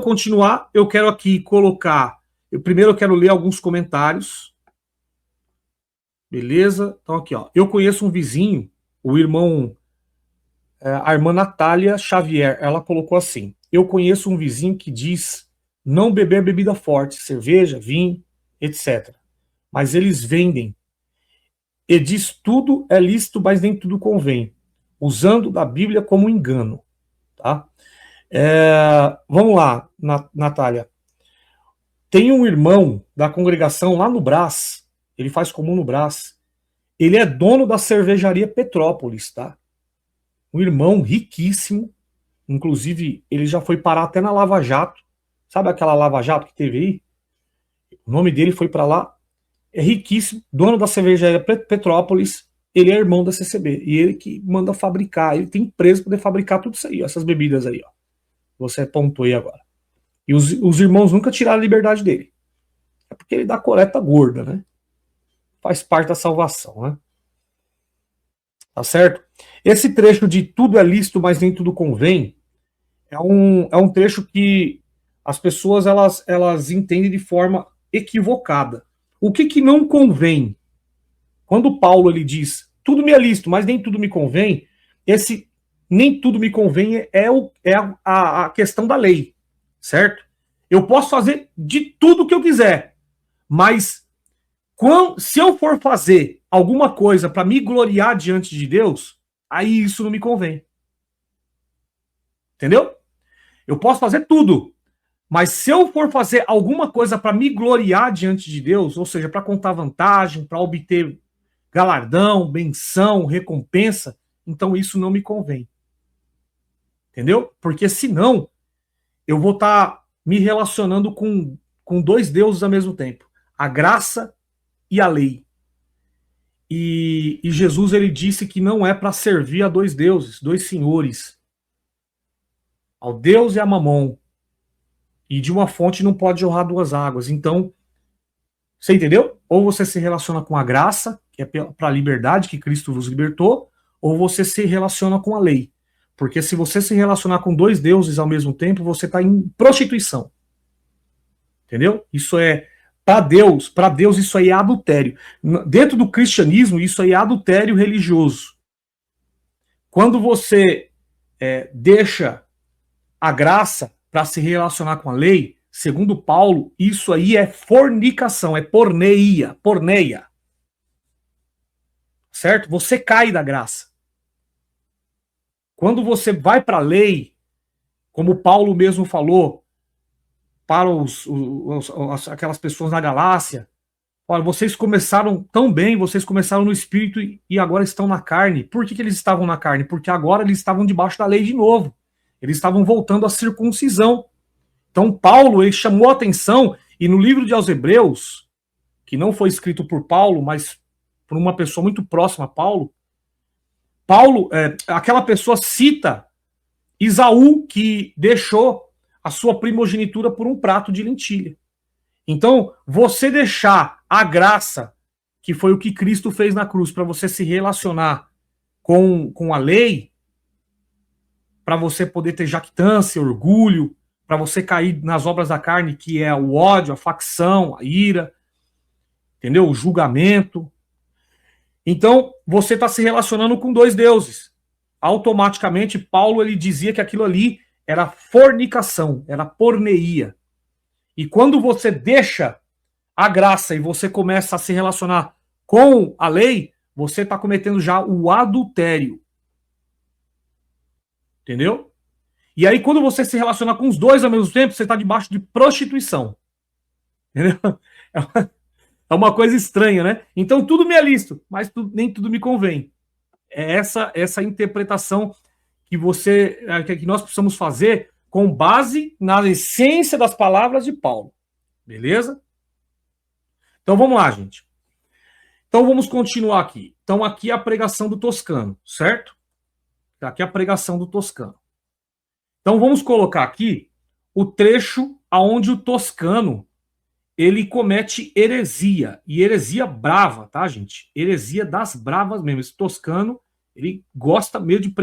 continuar, eu quero aqui colocar. Primeiro eu quero ler alguns comentários. Beleza? Então aqui, ó. Eu conheço um vizinho, o irmão, a irmã Natália Xavier, ela colocou assim: eu conheço um vizinho que diz não beber bebida forte, cerveja, vinho, etc. Mas eles vendem. E diz tudo é lícito, mas nem tudo convém, usando da Bíblia como engano. Tá? Vamos lá, Natália. Tem um irmão da congregação lá no Brás, ele faz comum no Brás. Ele é dono da cervejaria Petrópolis, tá? Um irmão riquíssimo. Inclusive, ele já foi parar até na Lava Jato. Sabe aquela Lava Jato que teve aí? O nome dele foi para lá. É riquíssimo, dono da cervejaria Petrópolis. Ele é irmão da CCB. E ele que manda fabricar. Ele tem empresa para poder fabricar tudo isso aí, ó, essas bebidas aí, ó. Você apontou aí agora. E os irmãos nunca tiraram a liberdade dele. É porque ele dá coleta gorda, né? Faz parte da salvação, né? Tá certo? Esse trecho de tudo é lícito, mas nem tudo convém, é um trecho que as pessoas elas entendem de forma equivocada. O que não convém? Quando Paulo ele diz tudo me é lícito, mas nem tudo me convém, esse nem tudo me convém a questão da lei, certo? Eu posso fazer de tudo que eu quiser, mas se eu for fazer alguma coisa para me gloriar diante de Deus, aí isso não me convém. Entendeu? Eu posso fazer tudo, mas se eu for fazer alguma coisa para me gloriar diante de Deus, ou seja, para contar vantagem, para obter galardão, benção, recompensa, então isso não me convém. Entendeu? Porque senão eu vou estar me relacionando com dois deuses ao mesmo tempo, a graça e a lei. E Jesus ele disse que não é para servir a dois deuses, dois senhores, ao Deus e a Mamon. E de uma fonte não pode jorrar duas águas. Então, você entendeu? Ou você se relaciona com a graça, que é para a liberdade que Cristo vos libertou, ou você se relaciona com a lei. Porque se você se relacionar com dois deuses ao mesmo tempo, você está em prostituição. Entendeu? Isso é para Deus isso aí é adultério. Dentro do cristianismo, isso aí é adultério religioso. Quando você deixa a graça para se relacionar com a lei, segundo Paulo, isso aí é fornicação, é porneia. Certo? Você cai da graça. Quando você vai para a lei, como Paulo mesmo falou, para aquelas pessoas na Galácia, olha, vocês começaram tão bem, vocês começaram no espírito e agora estão na carne. Por que eles estavam na carne? Porque agora eles estavam debaixo da lei de novo. Eles estavam voltando à circuncisão. Então Paulo ele chamou a atenção, e no livro de aos Hebreus, que não foi escrito por Paulo, mas por uma pessoa muito próxima a Paulo, aquela pessoa cita Esaú, que deixou a sua primogenitura por um prato de lentilha. Então, você deixar a graça, que foi o que Cristo fez na cruz, para você se relacionar com a lei, para você poder ter jactância, orgulho, para você cair nas obras da carne, que é o ódio, a facção, a ira, entendeu? O julgamento. Então, você está se relacionando com dois deuses. Automaticamente, Paulo ele dizia que aquilo ali era fornicação, era porneia. E quando você deixa a graça e você começa a se relacionar com a lei, você está cometendo já o adultério. Entendeu? E aí, quando você se relaciona com os dois ao mesmo tempo, você está debaixo de prostituição. Entendeu? É uma coisa estranha, né? Então, tudo me é lícito, mas nem tudo me convém. É essa interpretação que que nós precisamos fazer com base na essência das palavras de Paulo. Beleza? Então, vamos lá, gente. Então, vamos continuar aqui. Então, aqui é a pregação do Toscano, certo? Aqui é a pregação do Toscano. Então vamos colocar aqui o trecho aonde o Toscano ele comete heresia, e heresia brava, tá, gente? Heresia das bravas mesmo. Esse Toscano, ele gosta mesmo de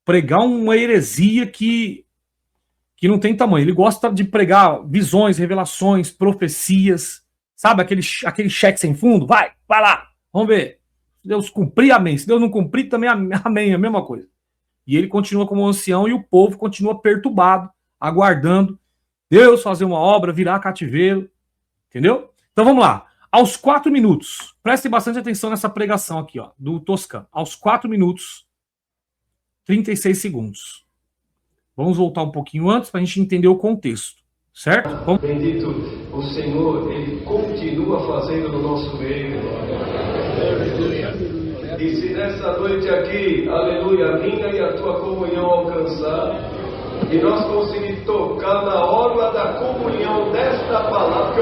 pregar uma heresia que que não tem tamanho. Ele gosta de pregar visões, revelações, profecias, sabe? Aquele cheque sem fundo. Vai lá, vamos ver. Se Deus cumprir, amém. Se Deus não cumprir, também amém, é a mesma coisa. E ele continua como ancião e o povo continua perturbado, aguardando Deus fazer uma obra, virar cativeiro, entendeu? Então vamos lá. Aos 4 minutos, prestem bastante atenção nessa pregação aqui, ó, do Toscano. Aos 4 minutos, 36 segundos. Vamos voltar um pouquinho antes para a gente entender o contexto, certo? Vamos... Bendito o Senhor, Ele continua fazendo no nosso meio. E se nessa noite aqui, aleluia, a minha e a tua comunhão alcançar, e nós conseguimos tocar na orla da comunhão desta palavra, que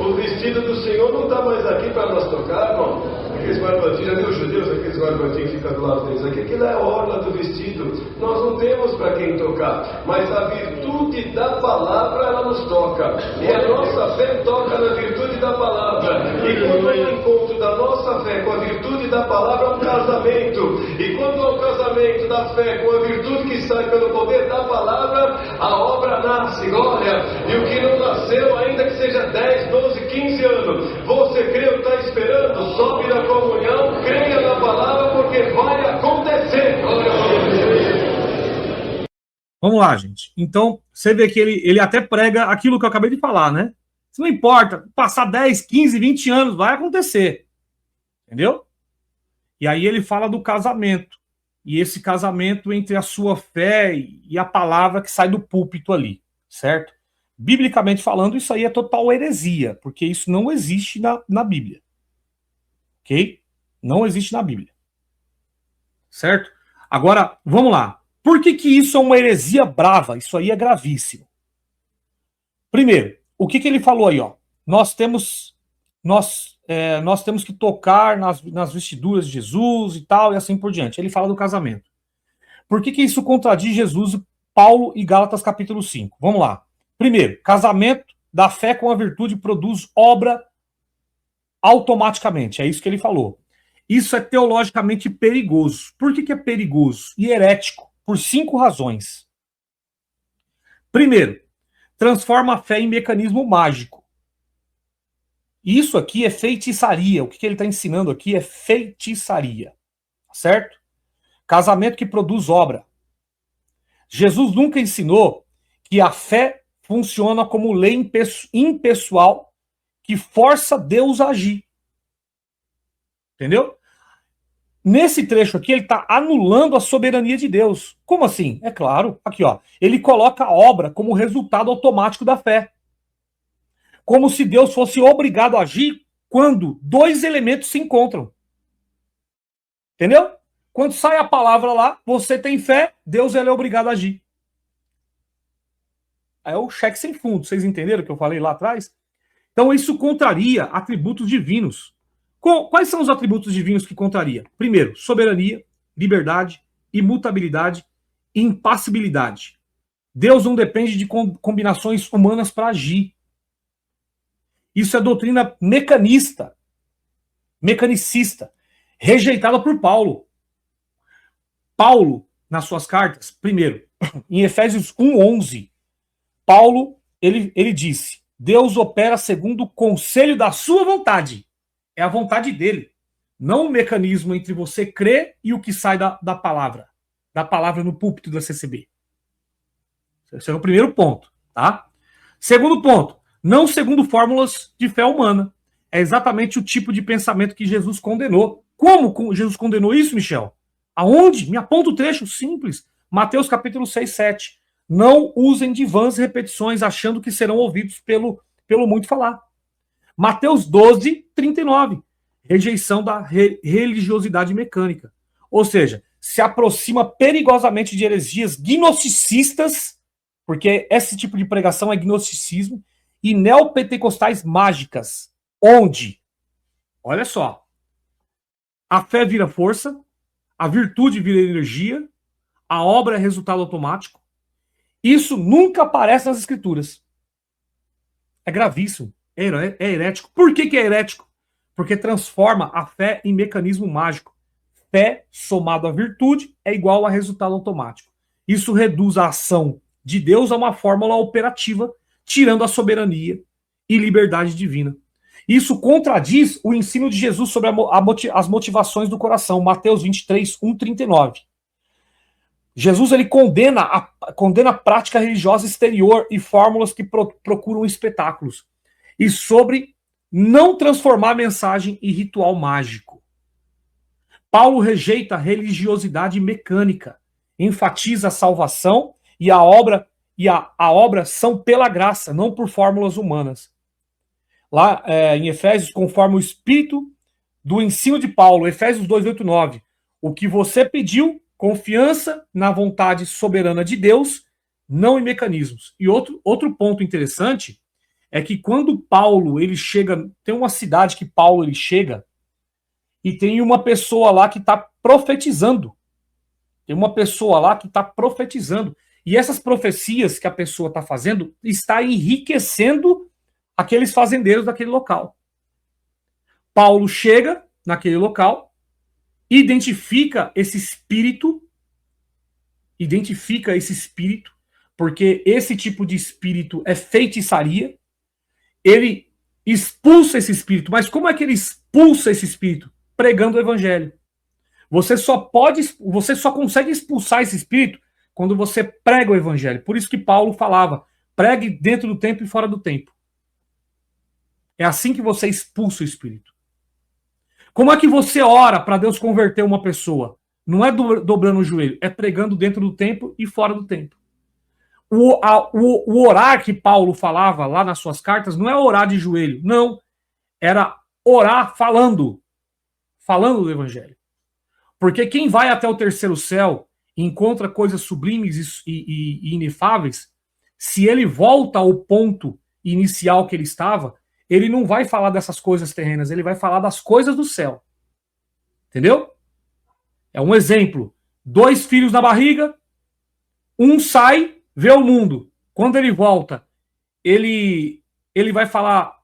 o vestido do Senhor não está mais aqui para nós tocar, irmão. Aqueles barbantinhos, já viu os judeus, aqueles barbantinhos que ficam do lado deles aqui, aquilo é a orla do vestido. Nós não temos para quem tocar, mas a virtude da palavra, ela nos toca. E a nossa fé toca na virtude da palavra. E quando é o encontro da nossa fé com a virtude da palavra, é um casamento. E quando é o casamento da fé com a virtude que sai pelo poder da palavra, a obra nasce, glória. E o que não nasceu, ainda que seja 10, 12, 15 anos, você crê ou está esperando, sobe na comunhão, creia na palavra, porque vai acontecer. Glória a Deus. Vamos lá, gente. Então, você vê que ele até prega aquilo que eu acabei de falar, né? Isso não importa, passar 10, 15, 20 anos, vai acontecer. Entendeu? E aí ele fala do casamento. E esse casamento entre a sua fé e a palavra que sai do púlpito ali, certo? Biblicamente falando, isso aí é total heresia, porque isso não existe na Bíblia. Ok? Não existe na Bíblia. Certo? Agora, vamos lá. Por que isso é uma heresia brava? Isso aí é gravíssimo. Primeiro, o que ele falou aí, ó? Nós temos que tocar nas vestiduras de Jesus e tal, e assim por diante. Ele fala do casamento. Por que isso contradiz Jesus, Paulo e Gálatas capítulo 5? Vamos lá. Primeiro, casamento da fé com a virtude produz obra automaticamente. É isso que ele falou. Isso é teologicamente perigoso. Por que é perigoso e herético? Por 5 razões. Primeiro, transforma a fé em mecanismo mágico. Isso aqui é feitiçaria. O que ele está ensinando aqui é feitiçaria. Certo? Casamento que produz obra. Jesus nunca ensinou que a fé funciona como lei impessoal que força Deus a agir. Entendeu? Nesse trecho aqui, ele está anulando a soberania de Deus. Como assim? É claro, aqui ó, ele coloca a obra como resultado automático da fé. Como se Deus fosse obrigado a agir quando 2 elementos se encontram. Entendeu? Quando sai a palavra lá, você tem fé, Deus ele é obrigado a agir. É o cheque sem fundo, vocês entenderam o que eu falei lá atrás? Então isso contraria atributos divinos. Quais são os atributos divinos que contraria? Primeiro, soberania, liberdade, imutabilidade e impassibilidade. Deus não depende de combinações humanas para agir. Isso é doutrina mecanicista, rejeitada por Paulo. Paulo, nas suas cartas, primeiro, em Efésios 1:11, Paulo, ele disse, Deus opera segundo o conselho da sua vontade. É a vontade dele. Não o mecanismo entre você crer e o que sai da palavra. Da palavra no púlpito da CCB. Esse é o primeiro ponto, tá? Segundo ponto, não segundo fórmulas de fé humana. É exatamente o tipo de pensamento que Jesus condenou. Como Jesus condenou isso, Michel? Aonde? Me aponta o trecho simples. Mateus capítulo 6, 7. Não usem de vãs repetições, achando que serão ouvidos pelo muito falar. Mateus 12, 39. Rejeição da religiosidade mecânica. Ou seja, se aproxima perigosamente de heresias gnosticistas, porque esse tipo de pregação é gnosticismo, e neopentecostais mágicas, onde, olha só, a fé vira força, a virtude vira energia, a obra é resultado automático. Isso nunca aparece nas escrituras. É gravíssimo. É herético. Por que é herético? Porque transforma a fé em mecanismo mágico. Fé somado à virtude é igual a resultado automático. Isso reduz a ação de Deus a uma fórmula operativa, tirando a soberania e liberdade divina. Isso contradiz o ensino de Jesus sobre as motivações do coração, Mateus 23, 1,39. Jesus ele condena a prática religiosa exterior e fórmulas que procuram espetáculos. E sobre não transformar a mensagem em ritual mágico. Paulo rejeita a religiosidade mecânica, enfatiza a salvação e a obra são pela graça, não por fórmulas humanas. Lá em Efésios, conforme o espírito do ensino de Paulo, Efésios 2, 8, 9, o que você pediu, confiança na vontade soberana de Deus, não em mecanismos. E outro ponto interessante é que quando Paulo ele chega, tem uma cidade que Paulo ele chega e tem uma pessoa lá que está profetizando. Tem uma pessoa lá que está profetizando. E essas profecias que a pessoa está fazendo está enriquecendo aqueles fazendeiros daquele local. Paulo chega naquele local, identifica esse espírito, porque esse tipo de espírito é feitiçaria. Ele expulsa esse espírito. Mas como é que ele expulsa esse espírito? Pregando o evangelho. Você só consegue expulsar esse espírito quando você prega o evangelho. Por isso que Paulo falava, pregue dentro do tempo e fora do tempo. É assim que você expulsa o espírito. Como é que você ora para Deus converter uma pessoa? Não é dobrando o joelho, é pregando dentro do tempo e fora do tempo. O orar que Paulo falava lá nas suas cartas não é orar de joelho, não. Era orar falando do evangelho. Porque quem vai até o terceiro céu e encontra coisas sublimes e inefáveis, se ele volta ao ponto inicial que ele estava, ele não vai falar dessas coisas terrenas, ele vai falar das coisas do céu. Entendeu? É um exemplo. 2 filhos na barriga, um sai, vê o mundo. Quando ele volta, ele vai falar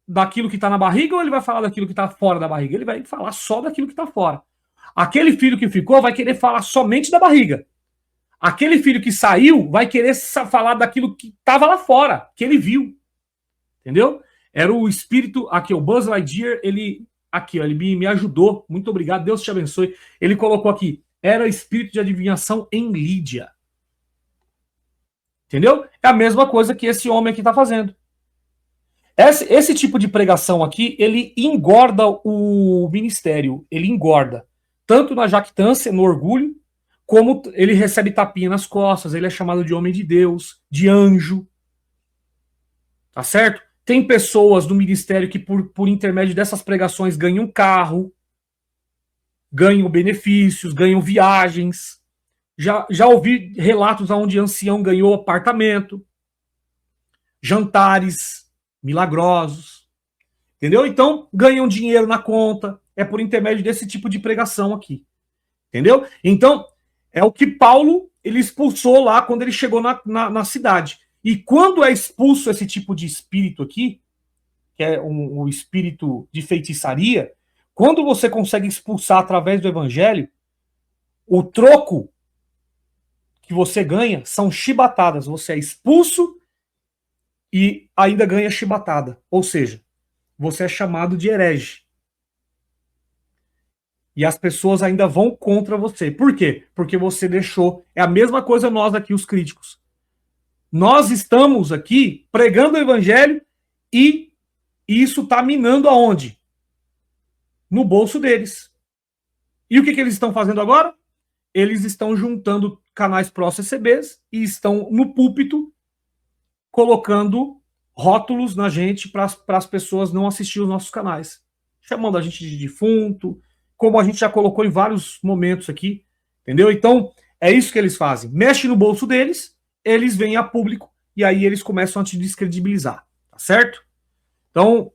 daquilo que está na barriga ou ele vai falar daquilo que está fora da barriga? Ele vai falar só daquilo que está fora. Aquele filho que ficou vai querer falar somente da barriga. Aquele filho que saiu vai querer falar daquilo que estava lá fora, que ele viu. Entendeu? Era o espírito, aqui, o Buzz Lightyear, ele me ajudou, muito obrigado, Deus te abençoe. Ele colocou aqui, era espírito de adivinhação em Lídia. Entendeu? É a mesma coisa que esse homem aqui está fazendo. Esse tipo de pregação aqui, ele engorda o ministério, ele engorda. Tanto na jactância, no orgulho, como ele recebe tapinha nas costas, ele é chamado de homem de Deus, de anjo. Tá certo? Tem pessoas do ministério que, por intermédio dessas pregações, ganham carro, ganham benefícios, ganham viagens. Já ouvi relatos onde ancião ganhou apartamento, jantares milagrosos. Entendeu? Então, ganham dinheiro na conta. É por intermédio desse tipo de pregação aqui. Entendeu? Então, é o que Paulo ele expulsou lá quando ele chegou na cidade. E quando é expulso esse tipo de espírito aqui, que é um espírito de feitiçaria, quando você consegue expulsar através do evangelho, o troco que você ganha são chibatadas. Você é expulso e ainda ganha chibatada. Ou seja, você é chamado de herege. E as pessoas ainda vão contra você. Por quê? Porque você deixou... É a mesma coisa nós aqui, os críticos. Nós estamos aqui pregando o evangelho e isso está minando aonde? No bolso deles. E o que eles estão fazendo agora? Eles estão juntando canais pró-CCBs e estão no púlpito colocando rótulos na gente para as pessoas não assistirem os nossos canais. Chamando a gente de defunto, como a gente já colocou em vários momentos aqui. Entendeu? Então, é isso que eles fazem. Mexe no bolso deles, eles vêm a público e aí eles começam a te descredibilizar, tá certo? Então,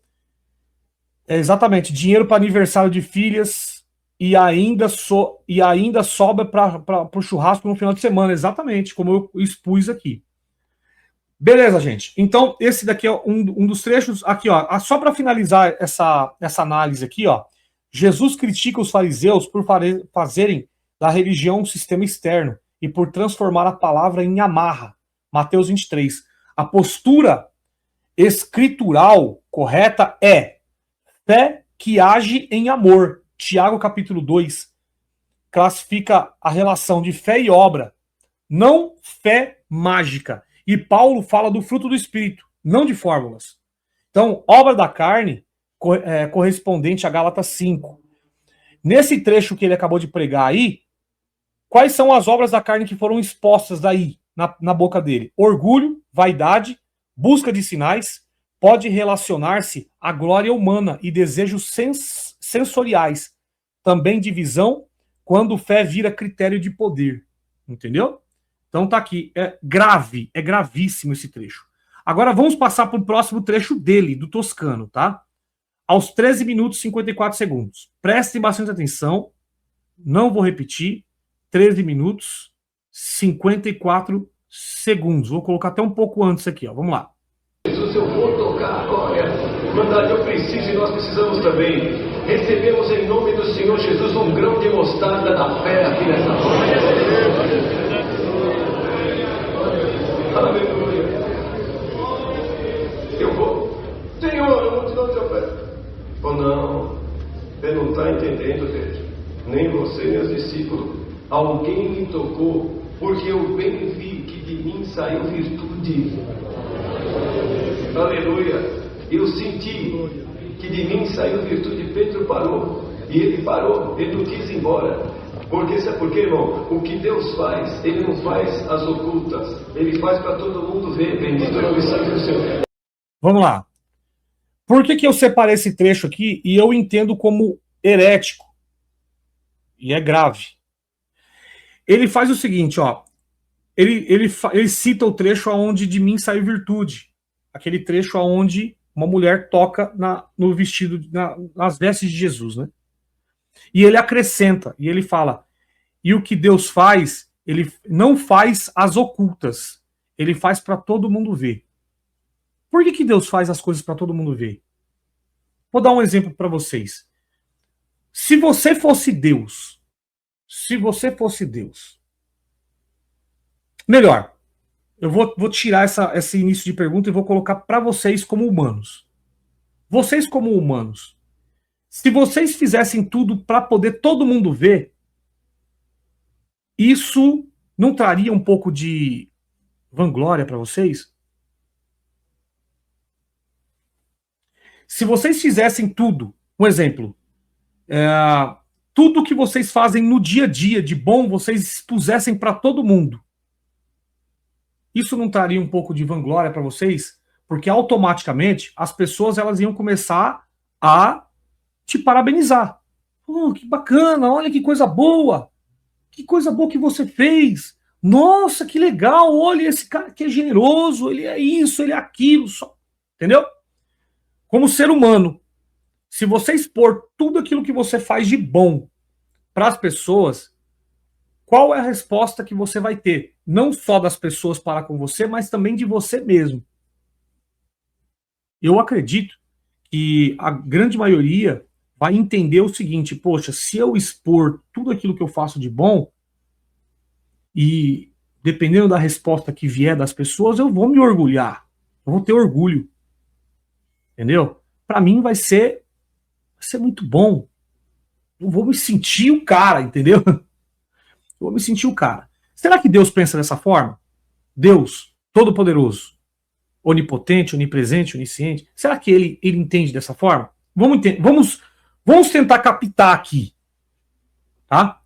é exatamente, dinheiro para aniversário de filhas e ainda sobra para o churrasco no final de semana, exatamente, como eu expus aqui. Beleza, gente. Então, esse daqui é um dos trechos, aqui, ó, só para finalizar essa análise aqui, ó, Jesus critica os fariseus por fazerem da religião um sistema externo e por transformar a palavra em amarra, Mateus 23. A postura escritural correta é fé que age em amor. Tiago capítulo 2 classifica a relação de fé e obra, não fé mágica. E Paulo fala do fruto do Espírito, não de fórmulas. Então, obra da carne correspondente a Gálatas 5. Nesse trecho que ele acabou de pregar aí, quais são as obras da carne que foram expostas daí, na boca dele? Orgulho, vaidade, busca de sinais, pode relacionar-se à glória humana e desejos sensoriais. Também divisão, quando fé vira critério de poder. Entendeu? Então tá aqui. É grave, é gravíssimo esse trecho. Agora vamos passar para o próximo trecho dele, do Toscano, tá? Aos 13 minutos e 54 segundos. Prestem bastante atenção. Não vou repetir. 13 minutos, 54 segundos. Vou colocar até um pouco antes aqui, ó. Vamos lá. Jesus, eu vou tocar agora. Irmandade, eu preciso e nós precisamos também. Recebemos em nome do Senhor Jesus um grão de mostarda da fé aqui nessa noite. Aleluia. Eu vou. Senhor, eu vou te dar o teu pé. Oh não, você não está entendendo, gente. Nem você, nem os discípulos. Alguém me tocou, porque eu bem vi que de mim saiu virtude. Aleluia. Eu senti que de mim saiu virtude. Pedro parou. E ele parou. Ele não quis ir embora. Porque sabe por quê, irmão? O que Deus faz, Ele não faz as ocultas. Ele faz para todo mundo ver. Bendito é o sangue do Senhor. Vamos lá. Por que eu separei esse trecho aqui e eu entendo como herético? E é grave. Ele faz o seguinte, ó. Ele cita o trecho onde de mim saiu virtude. Aquele trecho onde uma mulher toca no vestido, nas vestes de Jesus, né? E ele acrescenta, e ele fala, e o que Deus faz, ele não faz as ocultas, ele faz para todo mundo ver. Por que Deus faz as coisas para todo mundo ver? Vou dar um exemplo para vocês. Se você fosse Deus, melhor, eu vou tirar esse início de pergunta e vou colocar para vocês como humanos. Vocês como humanos, se vocês fizessem tudo para poder todo mundo ver, isso não traria um pouco de vanglória para vocês? Se vocês fizessem tudo, um exemplo, tudo que vocês fazem no dia a dia de bom, vocês expusessem para todo mundo, isso não traria um pouco de vanglória para vocês? Porque automaticamente as pessoas elas iam começar a te parabenizar. Oh, que bacana, olha que coisa boa. Que coisa boa que você fez. Nossa, que legal, olha esse cara que é generoso, ele é isso, ele é aquilo. Só. Entendeu? Como ser humano, se você expor tudo aquilo que você faz de bom para as pessoas, qual é a resposta que você vai ter? Não só das pessoas para com você, mas também de você mesmo. Eu acredito que a grande maioria vai entender o seguinte, poxa, se eu expor tudo aquilo que eu faço de bom, e dependendo da resposta que vier das pessoas, eu vou me orgulhar, eu vou ter orgulho. Entendeu? Para mim vai ser muito bom. Eu vou me sentir o cara, entendeu? Eu vou me sentir o cara. Será que Deus pensa dessa forma? Deus, todo-poderoso, onipotente, onipresente, onisciente. Será que ele entende dessa forma? Vamos tentar captar aqui. Tá?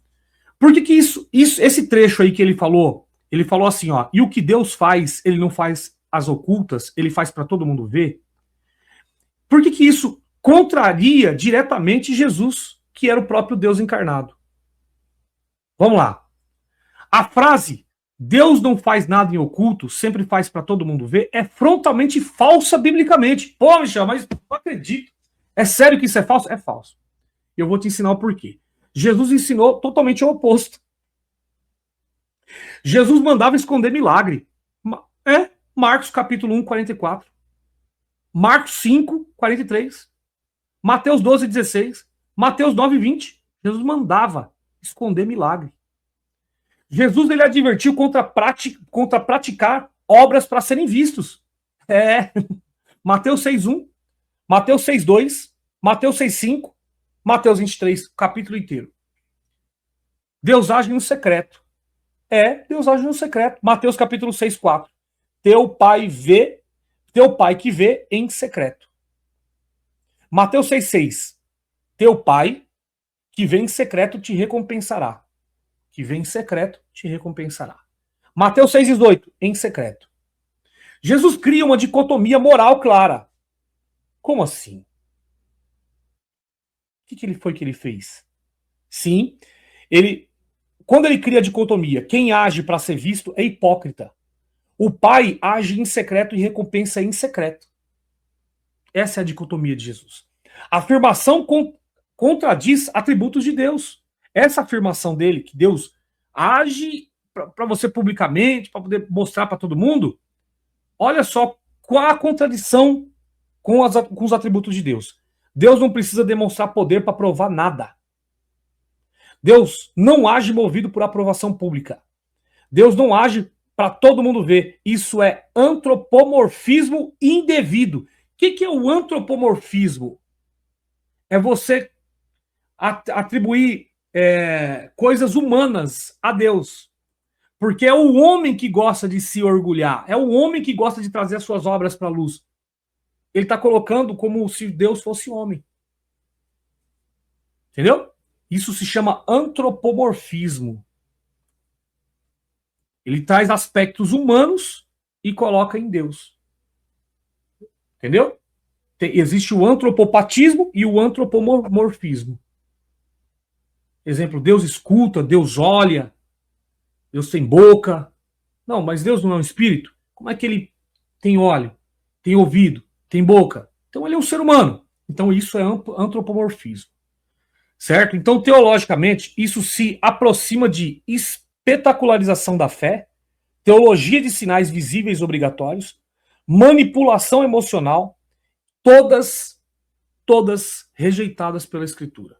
Por que esse trecho aí que ele falou assim, ó, e o que Deus faz, ele não faz as ocultas, ele faz para todo mundo ver? Por que isso contraria diretamente Jesus, que era o próprio Deus encarnado? Vamos lá. A frase Deus não faz nada em oculto, sempre faz para todo mundo ver, é frontalmente falsa biblicamente. Pô, Michel, mas não acredito. É sério que isso é falso? É falso. Eu vou te ensinar o porquê. Jesus ensinou totalmente o oposto. Jesus mandava esconder milagre. Marcos capítulo 1, 44. Marcos 5, 43. Mateus 12, 16. Mateus 9, 20. Jesus mandava esconder milagre. Jesus ele advertiu contra praticar obras para serem vistos. Mateus 6:1, Mateus 6:2, Mateus 6:5, Mateus 23, o capítulo inteiro. Deus age no secreto. Deus age no secreto. Mateus capítulo 6:4. Teu pai que vê em secreto. Mateus 6:6. Teu pai que vê em secreto te recompensará. Que vê em secreto te recompensará. Mateus 6:18. Em secreto. Jesus cria uma dicotomia moral clara. Como assim? O que ele fez? Sim, quando ele cria a dicotomia, quem age para ser visto é hipócrita. O pai age em secreto e recompensa em secreto. Essa é a dicotomia de Jesus. A afirmação contradiz atributos de Deus. Essa afirmação dele, que Deus age para você publicamente, para poder mostrar para todo mundo, olha só qual a contradição com os atributos de Deus. Deus não precisa demonstrar poder para provar nada. Deus não age movido por aprovação pública. Deus não age para todo mundo ver. Isso é antropomorfismo indevido. O que é o antropomorfismo? É você atribuir coisas humanas a Deus. Porque é o homem que gosta de se orgulhar. É o homem que gosta de trazer as suas obras para a luz. Ele está colocando como se Deus fosse homem. Entendeu? Isso se chama antropomorfismo. Ele traz aspectos humanos e coloca em Deus. Entendeu? Existe o antropopatismo e o antropomorfismo. Exemplo, Deus escuta, Deus olha, Deus tem boca. Não, mas Deus não é um espírito. Como é que ele tem olho, tem ouvido, tem boca? Então ele é um ser humano. Então isso é antropomorfismo. Certo? Então, teologicamente, isso se aproxima de espetacularização da fé, teologia de sinais visíveis obrigatórios, manipulação emocional, todas rejeitadas pela Escritura.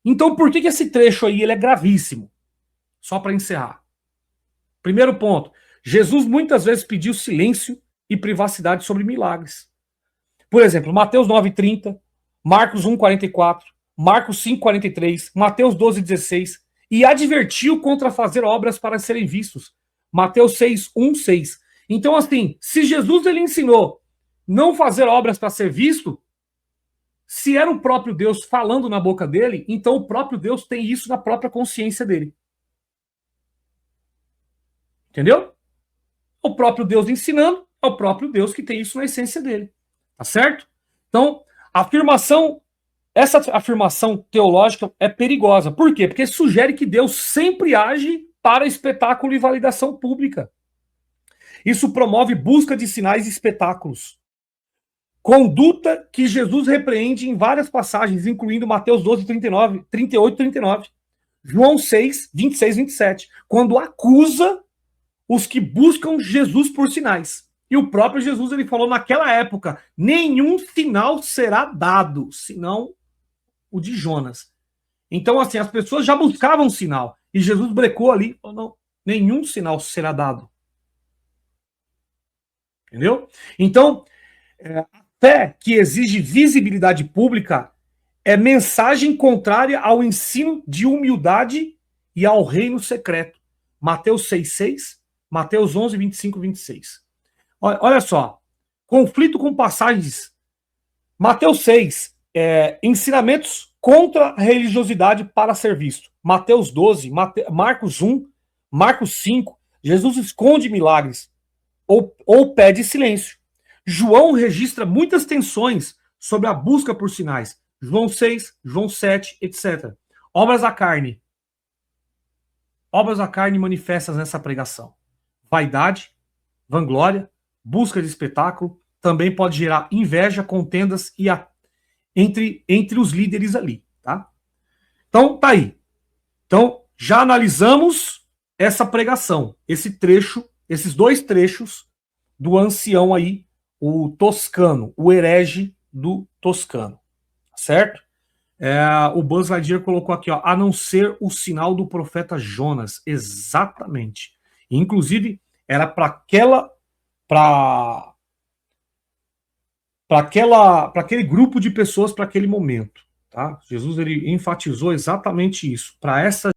Então, por que esse trecho aí ele é gravíssimo? Só para encerrar. Primeiro ponto, Jesus muitas vezes pediu silêncio e privacidade sobre milagres. Por exemplo, Mateus 9:30, Marcos 1:44, Marcos 5:43, Mateus 12:16, e advertiu contra fazer obras para serem vistos. Mateus 6:1-6. Então, assim, se Jesus ele ensinou não fazer obras para ser visto, se era o próprio Deus falando na boca dele, então o próprio Deus tem isso na própria consciência dele. Entendeu? O próprio Deus ensinando, é o próprio Deus que tem isso na essência dele. Tá certo? Então, essa afirmação teológica é perigosa. Por quê? Porque sugere que Deus sempre age para espetáculo e validação pública. Isso promove busca de sinais e espetáculos. Conduta que Jesus repreende em várias passagens, incluindo Mateus 12:39, 38, 39, João 6, 26, 27, quando acusa os que buscam Jesus por sinais. E o próprio Jesus ele falou naquela época, nenhum sinal será dado, senão o de Jonas. Então, assim, as pessoas já buscavam um sinal. E Jesus brecou ali, falou, não, nenhum sinal será dado. Entendeu? Então, a fé que exige visibilidade pública é mensagem contrária ao ensino de humildade e ao reino secreto. Mateus 6:6, Mateus 11, 25, 26. Olha só, conflito com passagens. Mateus 6, ensinamentos contra a religiosidade para ser visto. Mateus 12, Marcos 1, Marcos 5, Jesus esconde milagres ou pede silêncio. João registra muitas tensões sobre a busca por sinais. João 6, João 7, etc. Obras da carne. Obras da carne manifestas nessa pregação. Vaidade, vanglória, busca de espetáculo, também pode gerar inveja, contendas e entre os líderes ali, tá? Então, tá aí. Então, já analisamos essa pregação, esse trecho, esses dois trechos do ancião aí, o Toscano, o herege do Toscano, certo? O Buzz Lightyear colocou aqui, ó, a não ser o sinal do profeta Jonas, exatamente. Inclusive, era para para aquele grupo de pessoas, para aquele momento. Tá? Jesus ele enfatizou exatamente isso, para essa